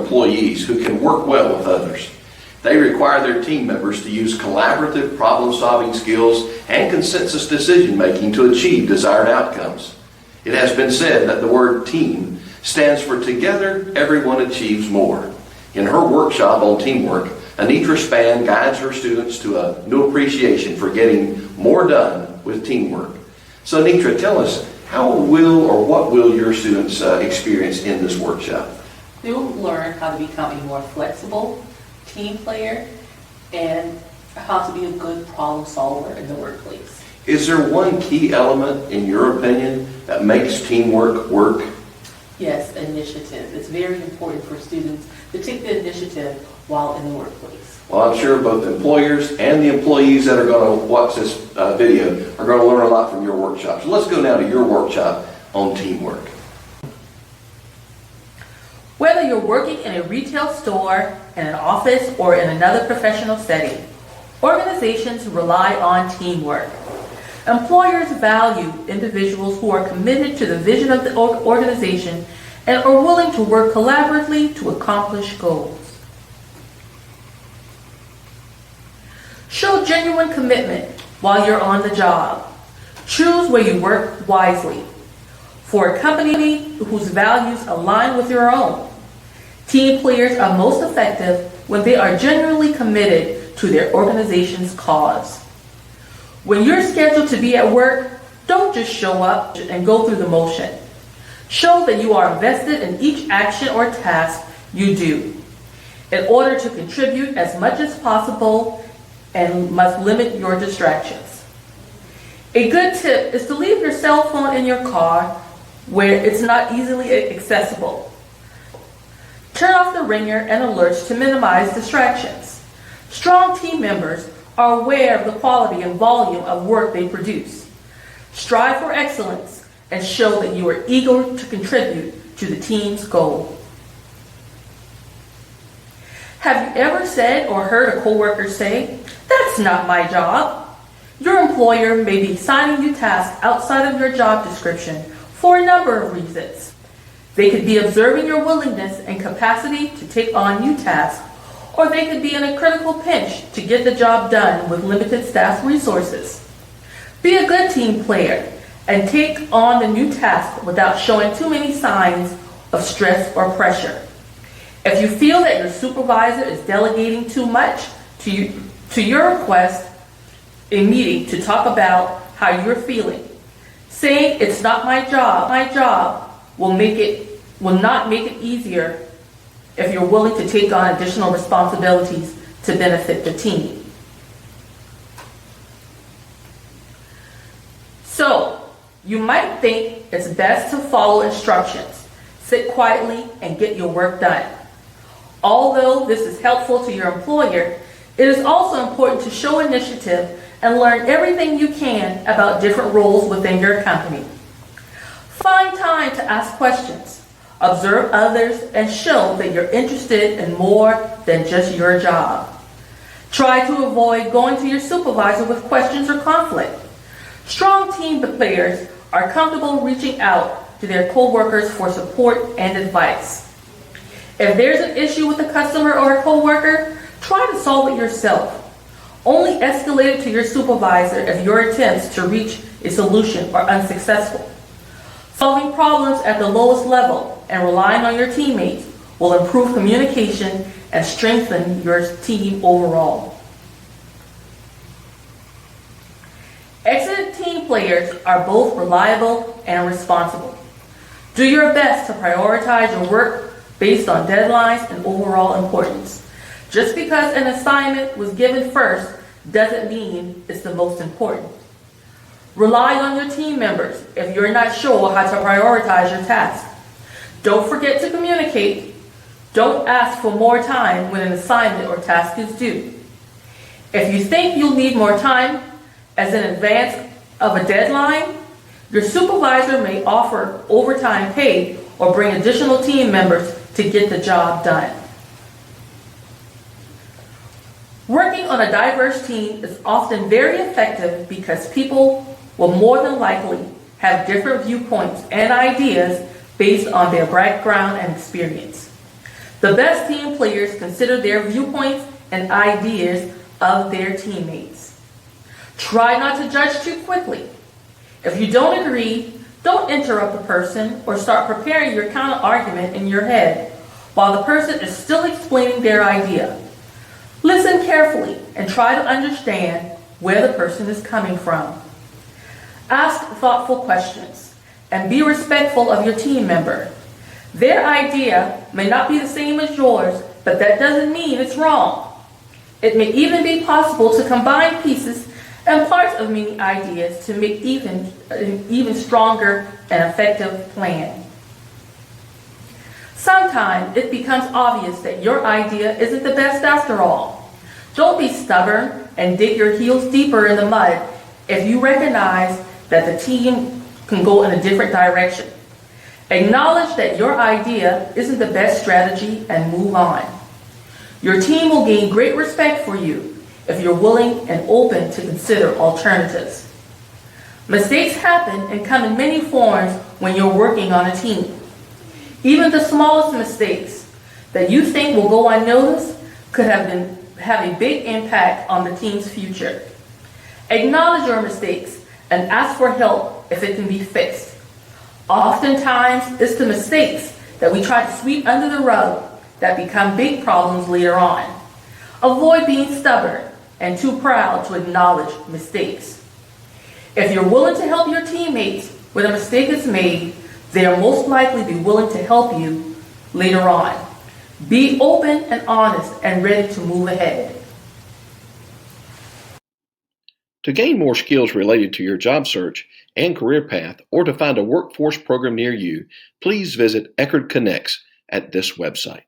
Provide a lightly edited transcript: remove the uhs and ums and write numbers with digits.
employees who can work well with others. They require their team members to use collaborative problem-solving skills and consensus decision-making to achieve desired outcomes. It has been said that the word team stands for together everyone achieves more. In her workshop on teamwork, Anitra Spann guides her students to a new appreciation for getting more done with teamwork. So Anitra, tell us, how will or what will your students experience in this workshop? They will learn how to become a more flexible team player and how to be a good problem solver in the workplace. Is there one key element, in your opinion, that makes teamwork work? Yes, initiative. It's very important for students to take the initiative while in the workplace. Well, I'm sure both employers and the employees that are going to watch this video are going to learn a lot from your workshop. So let's go now to your workshop on teamwork. Whether you're working in a retail store, in an office, or in another professional setting, organizations rely on teamwork. Employers value individuals who are committed to the vision of the organization and are willing to work collaboratively to accomplish goals. Show genuine commitment while you're on the job. Choose where you work wisely. For a company whose values align with your own, team players are most effective when they are genuinely committed to their organization's cause. When you're scheduled to be at work, don't just show up and go through the motion. Show that you are invested in each action or task you do, in order to contribute as much as possible and must limit your distractions. A good tip is to leave your cell phone in your car where it's not easily accessible. Turn off the ringer and alerts to minimize distractions. Strong team members are aware of the quality and volume of work they produce. Strive for excellence and show that you are eager to contribute to the team's goal. Have you ever said or heard a coworker say, "That's not my job"? Your employer may be assigning you tasks outside of your job description for a number of reasons. They could be observing your willingness and capacity to take on new tasks, or they could be in a critical pinch to get the job done with limited staff resources. Be a good team player and take on the new task without showing too many signs of stress or pressure. If you feel that your supervisor is delegating too much to your request a meeting to talk about how you're feeling, saying "it's not my job" will not make it easier if you're willing to take on additional responsibilities to benefit the team. So, you might think it's best to follow instructions, sit quietly, and get your work done. Although this is helpful to your employer, it is also important to show initiative and learn everything you can about different roles within your company. Find time to ask questions, observe others, and show that you're interested in more than just your job. Try to avoid going to your supervisor with questions or conflict. Strong team players are comfortable reaching out to their coworkers for support and advice. If there's an issue with a customer or a coworker, try to solve it yourself. Only escalate it to your supervisor if your attempts to reach a solution are unsuccessful. Solving problems at the lowest level and relying on your teammates will improve communication and strengthen your team overall. Excellent team players are both reliable and responsible. Do your best to prioritize your work based on deadlines and overall importance. Just because an assignment was given first doesn't mean it's the most important. Rely on your team members if you're not sure how to prioritize your task. Don't forget to communicate. Don't ask for more time when an assignment or task is due. If you think you'll need more time as in advance of a deadline, your supervisor may offer overtime pay or bring additional team members to get the job done. Working on a diverse team is often very effective because people will more than likely have different viewpoints and ideas based on their background and experience. The best team players consider their viewpoints and ideas of their teammates. Try not to judge too quickly. If you don't agree, don't interrupt the person or start preparing your counter argument in your head while the person is still explaining their idea. Listen carefully and try to understand where the person is coming from. Ask thoughtful questions and be respectful of your team member. Their idea may not be the same as yours, but that doesn't mean it's wrong. It may even be possible to combine pieces and parts of many ideas to make an even stronger and effective plan. Sometimes it becomes obvious that your idea isn't the best after all. Don't be stubborn and dig your heels deeper in the mud if you recognize that the team can go in a different direction. Acknowledge that your idea isn't the best strategy and move on. Your team will gain great respect for you if you're willing and open to consider alternatives. Mistakes happen and come in many forms when you're working on a team. Even the smallest mistakes that you think will go unnoticed could have a big impact on the team's future. Acknowledge your mistakes and ask for help if it can be fixed. Oftentimes, it's the mistakes that we try to sweep under the rug that become big problems later on. Avoid being stubborn and too proud to acknowledge mistakes. If you're willing to help your teammates when a mistake is made, they'll most likely be willing to help you later on. Be open and honest and ready to move ahead. To gain more skills related to your job search and career path, or to find a workforce program near you, please visit Eckerd Connects at this website.